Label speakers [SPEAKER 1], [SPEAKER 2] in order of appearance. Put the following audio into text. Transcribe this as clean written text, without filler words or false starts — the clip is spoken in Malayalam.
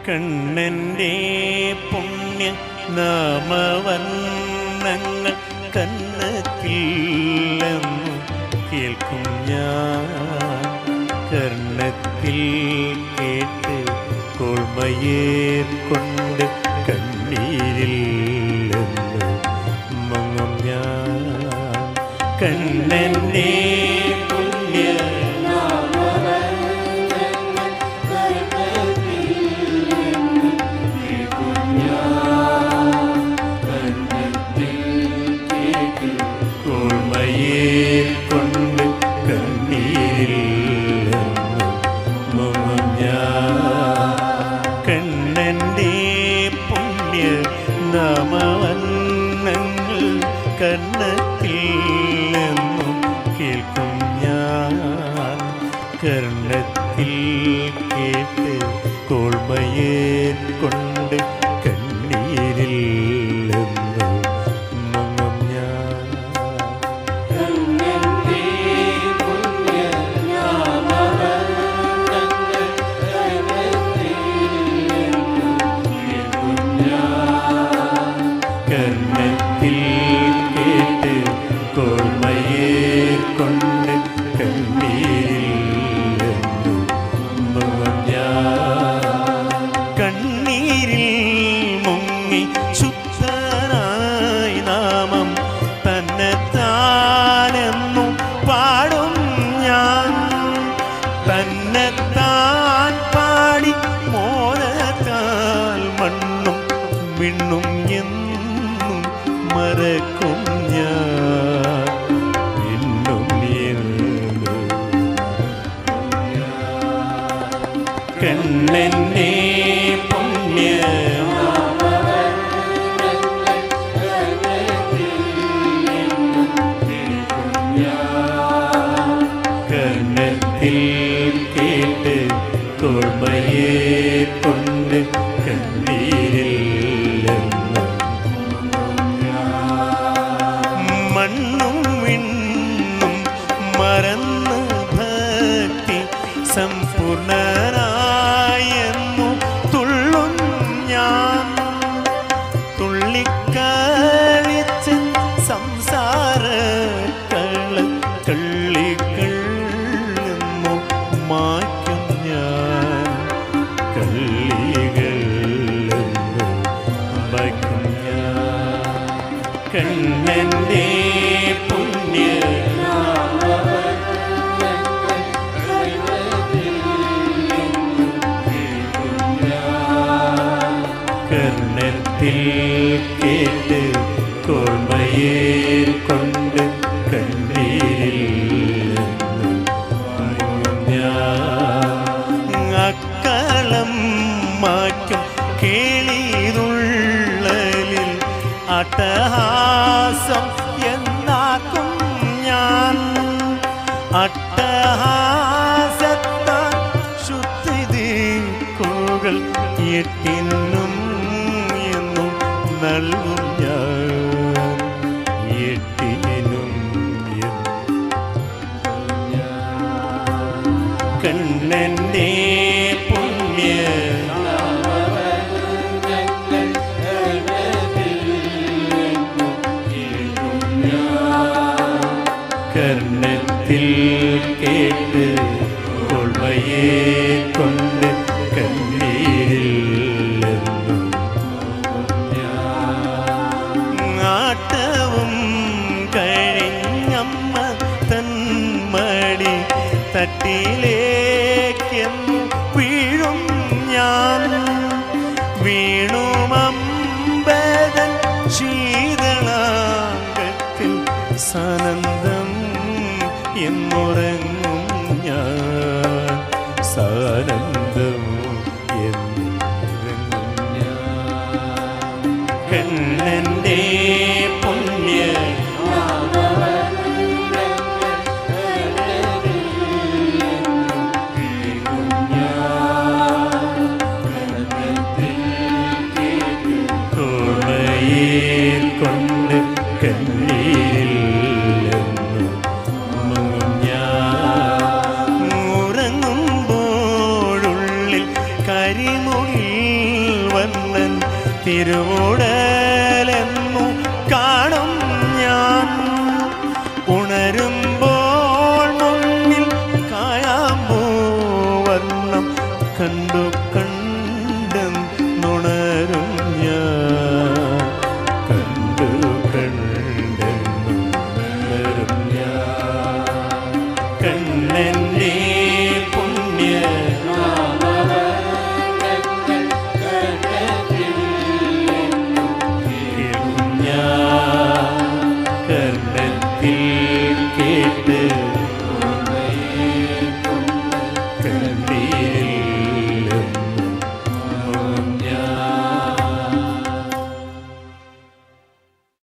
[SPEAKER 1] കണ്ണൻ്റെ പുണ്യ നാമവർണ്ണങ്ങൾ കണ്ണത്തില്ലെന്നു കേൾക്കും ഞാൻ. കർണത്തിൽ കേട്ട് കോൾമയേർക്കൊണ്ട് കണ്ണീരില്ലെന്നു മങ്ങും ഞാൻ. കണ്ണൻ്റെ പുണ്യ കൊണ്ട് കണ്ണീരില്ലെന്നു മങ്ങും ഞാൻ. കണ്ണൻ്റെ പുണ്യ നാമവർണ്ണങ്ങൾ കർണത്തില്ലെന്നു കേൾക്കും ഞാൻ. കർണത്തിൽ കേട്ട് കോൾമയേർക്കൊണ്ട് കണ്ണീരില്ലെന്നു മങ്ങും ഞാൻ. കർണത്തിൽ കേട്ട് കോൾമയേർക്കൊണ്ട് കണ്ണീരില്ലെന്നു മങ്ങും ഞാൻ. കണ്ണീരിൽ മുങ്ങി ശുദ്ധനായി നാമം തന്നെത്താനെന്നു പാടും ഞാൻ. തന്നെത്താൻ പാടി മോനത്താൽ മണ്ണും വിണ്ണും എന്നും മറക്കും ഞാൻ. എന്നും എന്നും കണ്ണൻ്റെ പുണ്യ കർണത്തിൽ കേട്ട് കോൾമയേർക്കൊണ്ട് കണ്ണീരില്ലെന്നു മണ്ണും വിണ്ണും മറന്ന് ഭക്തി സമ്പൂർണനായെന്നു തുള്ളും ഞാൻ. തുള്ളിക്കളിച്ച് സംസാര കള്ളികളെന്നു മായ്ക്കും ഞാൻ. കള്ളികളെന്നു മായ്ക്കും ഞാൻ. കണ്ണൻ്റെ പുണ്യ കർണത്തിൽ കേട്ട് കോൾമയേർക്കൊണ്ട് കണ്ണീരില്ലെന്നു മങ്ങും ഞാൻ. അക്കളം മാറ്റും കേളിതുള്ളലിൽ അട്ടഹാസം എന്നാക്കും ഞാൻ. അട്ടഹാസത്താൽ ശുദ്ധിദിക്കുകൾ എട്ടിനും എന്നും നൽകും ഞാൻ. എട്ടിനും കണ്ണൻ്റെ പുണ്യ കർണത്തിൽ കേട്ട് കോൾമയേർക്കൊണ്ട് കണ്ണീരില്ലെന്നു ആട്ടവും കഴിഞ്ഞമ്മ തന്മടി തട്ടിലേക്കെന്നു വീഴും ഞാൻ. വീണുമമ്പതൻ ശീതളാംഗത്തിൽ സാനന്ദം എന്നുറങ്ങും ഞാൻ. സാനന്ദം എന്നുറങ്ങും ഞാൻ. കണ്ണൻ്റെ പുണ്യ കൊണ്ട് കണ്ണീരില്ലെന്നു മങ്ങും ഞാൻ. ഉറങ്ങുമ്പോഴുള്ള തിരുവുടലെന്നു കാണും ഞാൻ. ഉണരുമ്പോൾ മുന്നിൽ കായാമോ വർണ്ണം കണ്ടു കണ്ടെന്നുണരും ഞാൻ. കണ്ടു കണ്ടെന്നുണരും ഞാൻ. കണ്ണൻ്റെ പുണ്യ കർണത്തിൽ